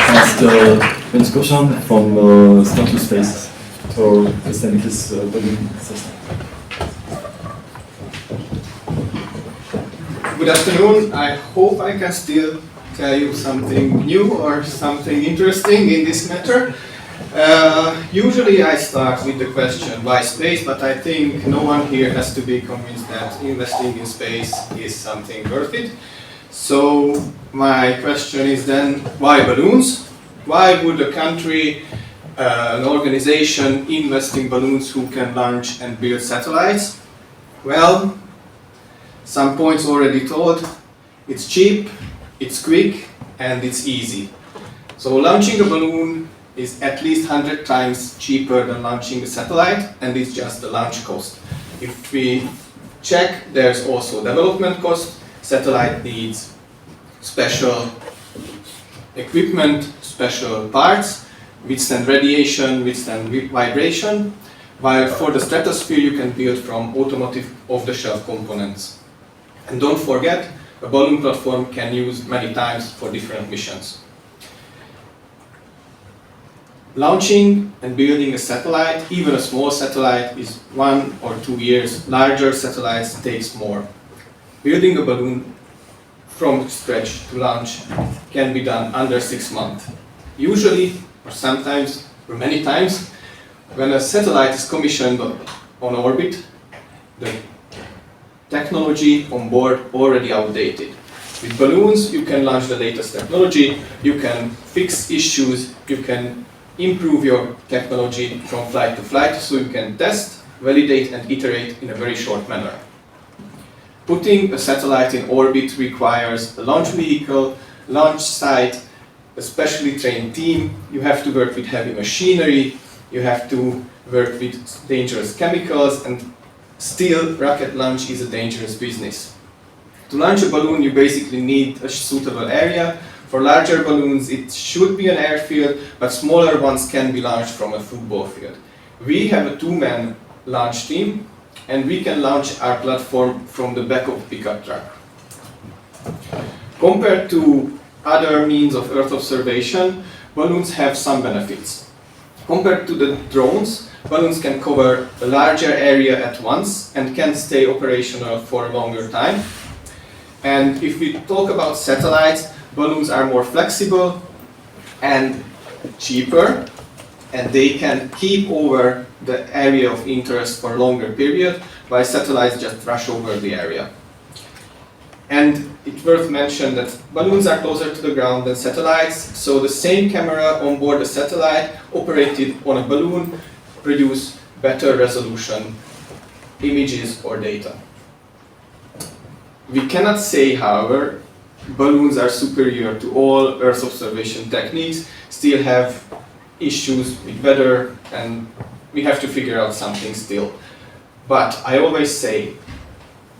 Bence Goczan from Stratospace to present this balloon system. Good afternoon. I hope I can still tell you something new or something interesting in this matter. Usually I start with the question, why space? But I think no one here has to be convinced that investing in space is something worth it. So my question is then, why balloons? Why would a country, an organization invest in balloons who can launch and build satellites? Well, some points already told. It's cheap, it's quick, and it's easy. So launching a balloon is at least 100 times cheaper than launching a satellite, and it's just the launch cost. If we check, there's also development cost. Satellite needs special equipment, special parts, withstand radiation, withstand vibration, while for the stratosphere you can build from automotive off-the-shelf components. And don't forget, a balloon platform can use many times for different missions. Launching and building a satellite, even a small satellite, is 1 or 2 years. Larger satellites takes more. Building a balloon from scratch to launch can be done under 6 months. Usually, or sometimes, or many times, when a satellite is commissioned on orbit, the technology on board already outdated. With balloons, you can launch the latest technology, you can fix issues, you can improve your technology from flight to flight, so you can test, validate, and iterate in a very short manner. Putting a satellite in orbit requires a launch vehicle, launch site, a specially trained team. You have to work with heavy machinery, you have to work with dangerous chemicals, and still rocket launch is a dangerous business. To launch a balloon, you basically need a suitable area. For larger balloons, it should be an airfield, but smaller ones can be launched from a football field. We have a 2-man launch team, and we can launch our platform from the back of a pickup truck. Compared to other means of Earth observation, balloons have some benefits. Compared to the drones, balloons can cover a larger area at once and can stay operational for a longer time. And if we talk about satellites, balloons are more flexible and cheaper, and they can keep over the area of interest for a longer period, while satellites just rush over the area. And it's worth mentioning that balloons are closer to the ground than satellites, so the same camera on board a satellite operated on a balloon produce better resolution images or data. We cannot say, however, balloons are superior to all Earth observation techniques, still have issues with weather, and we have to figure out something still. But I always say,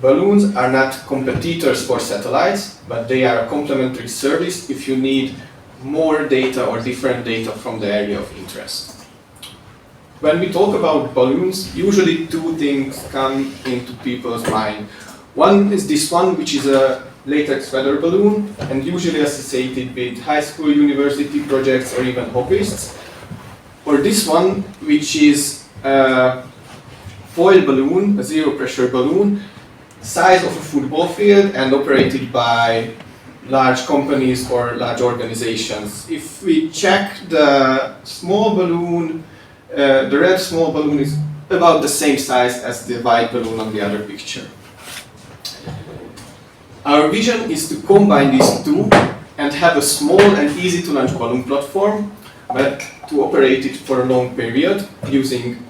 balloons are not competitors for satellites, but they are a complementary service if you need more data or different data from the area of interest. When we talk about balloons, usually 2 things come into people's mind. One is this one, which is a latex weather balloon, and usually associated with high school, university projects, or even hobbyists. Or this one, which is a foil balloon, a zero pressure balloon, size of a football field and operated by large companies or large organizations. If we check the small balloon, the red small balloon is about the same size as the white balloon on the other picture. Our vision is to combine these 2 and have a small and easy to launch balloon platform, but to operate it for a long period using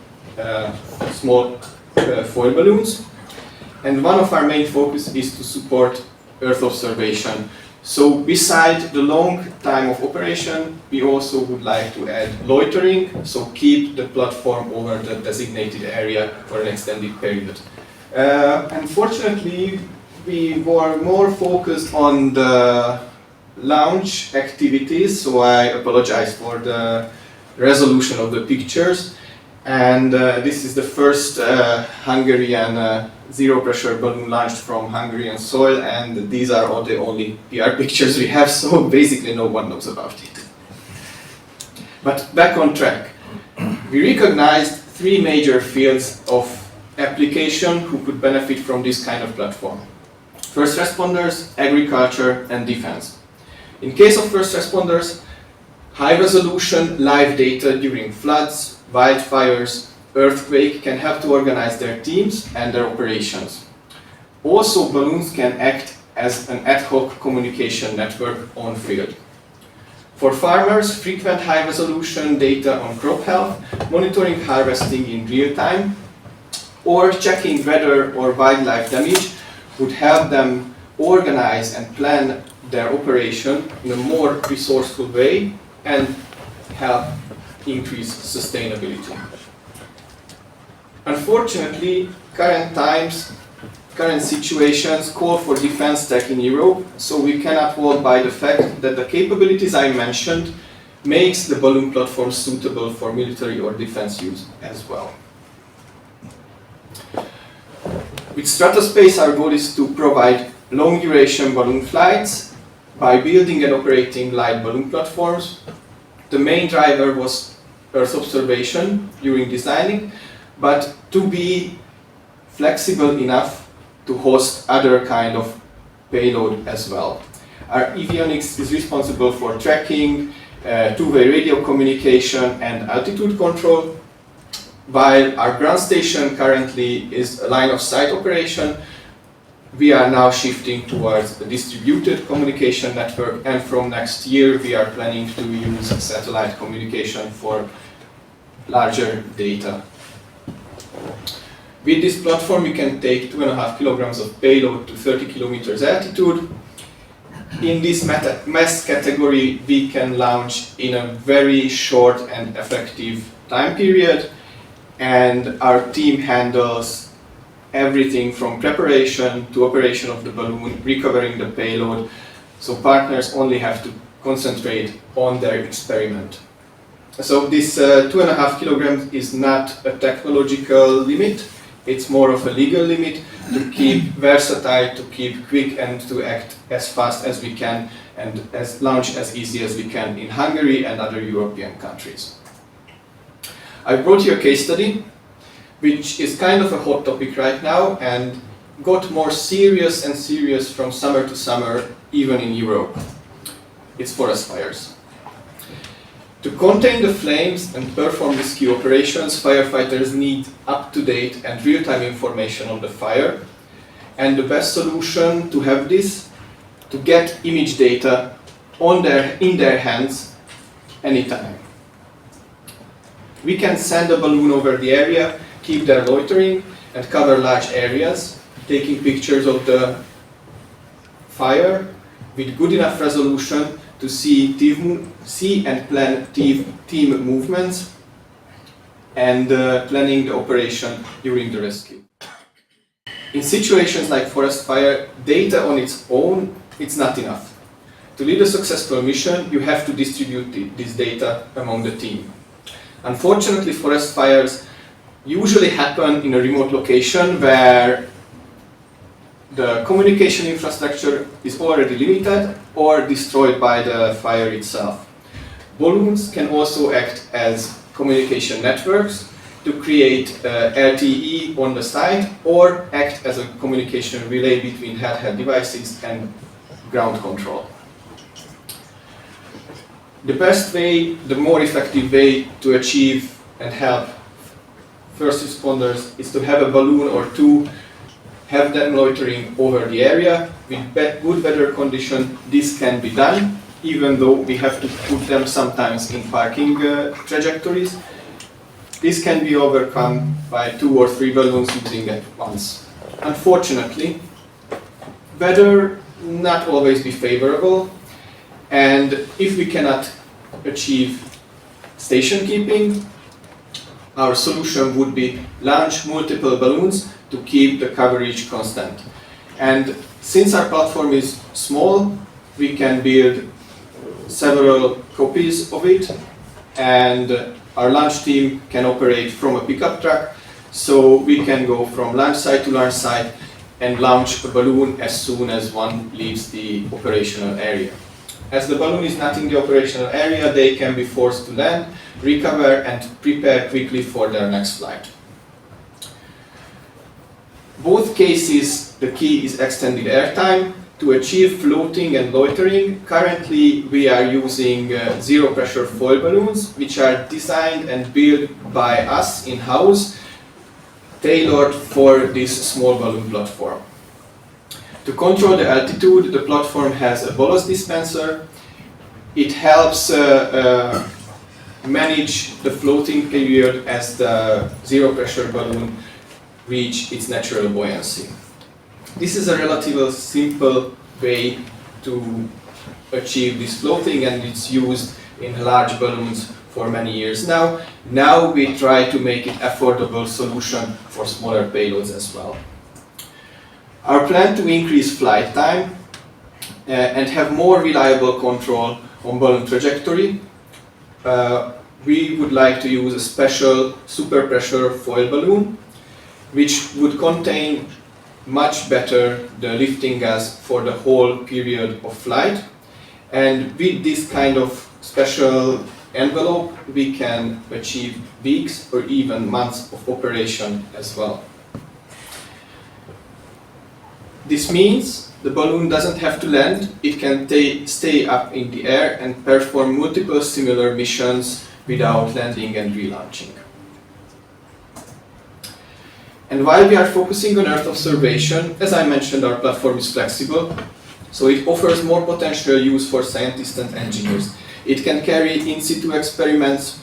small foil balloons. And one of our main focus is to support Earth observation. So beside the long time of operation, we also would like to add loitering, so keep the platform over the designated area for an extended period. Unfortunately, we were more focused on the launch activities, so I apologize for the resolution of the pictures. And this is the first Hungarian zero pressure balloon launched from Hungarian soil, and these are all the only PR pictures we have, so basically no one knows about it. But back on track. We recognized three major fields of application who could benefit from this kind of platform. First responders, agriculture, and defense. In case of first responders, high-resolution live data during floods, wildfires, earthquake can help to organize their teams and their operations. Also, balloons can act as an ad hoc communication network on field. For farmers, frequent high-resolution data on crop health, monitoring harvesting in real time, or checking weather or wildlife damage would help them organize and plan their operation in a more resourceful way and help increase sustainability. Unfortunately, current situations call for defense tech in Europe, so we cannot hold by the fact that the capabilities I mentioned makes the balloon platform suitable for military or defense use as well. With Stratospace, our goal is to provide long-duration balloon flights by building and operating light balloon platforms. The main driver was Earth observation during designing, but to be flexible enough to host other kind of payload as well. Our avionics is responsible for tracking, two-way radio communication and altitude control, while our ground station currently is a line-of-sight operation. We are now shifting towards a distributed communication network, and from next year we are planning to use satellite communication for larger data. With this platform we can take 2.5 kilograms of payload to 30 kilometers altitude. In this mass category we can launch in a very short and effective time period, and our team handles everything from preparation to operation of the balloon, recovering the payload, so partners only have to concentrate on their experiment. So this 2.5 kilograms is not a technological limit, it's more of a legal limit to keep versatile, to keep quick and to act as fast as we can and launch as easy as we can in Hungary and other European countries. I brought you a case study which is kind of a hot topic right now and got more serious and serious from summer to summer, even in Europe. It's forest fires. To contain the flames and perform rescue operations, firefighters need up-to-date and real-time information on the fire. And the best solution to have this, to get image data in their hands anytime. We can send a balloon over the area, keep them loitering, and cover large areas, taking pictures of the fire with good enough resolution to see and plan team movements and planning the operation during the rescue. In situations like forest fire, data on its own, it's not enough. To lead a successful mission, you have to distribute this data among the team. Unfortunately, forest fires usually happen in a remote location where the communication infrastructure is already limited or destroyed by the fire itself. Balloons can also act as communication networks to create LTE on the site or act as a communication relay between handheld devices and ground control. The best way, the more effective way to achieve and help first responders is to have a balloon or two, have them loitering over the area with good weather condition. This can be done, even though we have to put them sometimes in parking trajectories. This can be overcome by 2 or 3 balloons using at once. Unfortunately, weather not always be favorable, and if we cannot achieve station keeping, our solution would be launch multiple balloons to keep the coverage constant. And since our platform is small, we can build several copies of it, and our launch team can operate from a pickup truck, so we can go from launch site to launch site and launch a balloon as soon as one leaves the operational area. As the balloon is not in the operational area, they can be forced to land, recover, and prepare quickly for their next flight. Both cases, the key is extended airtime. To achieve floating and loitering, currently we are using zero pressure foil balloons, which are designed and built by us in-house, tailored for this small balloon platform. To control the altitude, the platform has a bolus dispenser. It helps manage the floating period as the zero pressure balloon reach its natural buoyancy. This is a relatively simple way to achieve this floating, and it's used in large balloons for many years now. Now we try to make it affordable solution for smaller payloads as well. Our plan to increase flight time and have more reliable control on balloon trajectory, we would like to use a special super pressure foil balloon, which would contain much better the lifting gas for the whole period of flight. And with this kind of special envelope, we can achieve weeks or even months of operation as well. This means the balloon doesn't have to land, it can stay up in the air and perform multiple similar missions without landing and relaunching. And while we are focusing on Earth observation, as I mentioned, our platform is flexible, so it offers more potential use for scientists and engineers. It can carry in-situ experiments,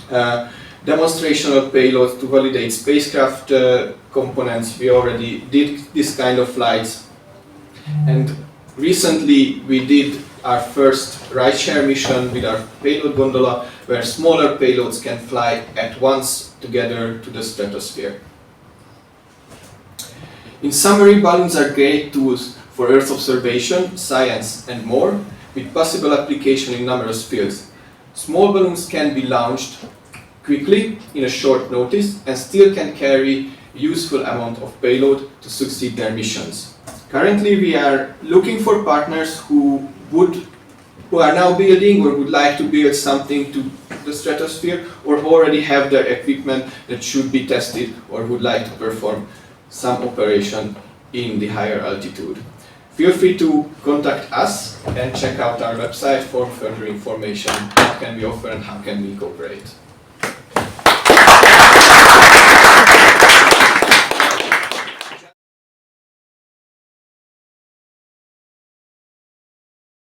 demonstrational payloads to validate spacecraft components. We already did this kind of flights. And recently we did our first rideshare mission with our payload gondola, where smaller payloads can fly at once together to the stratosphere. In summary, balloons are great tools for Earth observation, science, and more, with possible application in numerous fields. Small balloons can be launched quickly in a short notice and still can carry a useful amount of payload to succeed their missions. Currently, we are looking for partners who are now building or would like to build something to the stratosphere, or already have their equipment that should be tested or would like to perform some operation in the higher altitude. Feel free to contact us and check out our website for further information. What can we offer and how can we cooperate?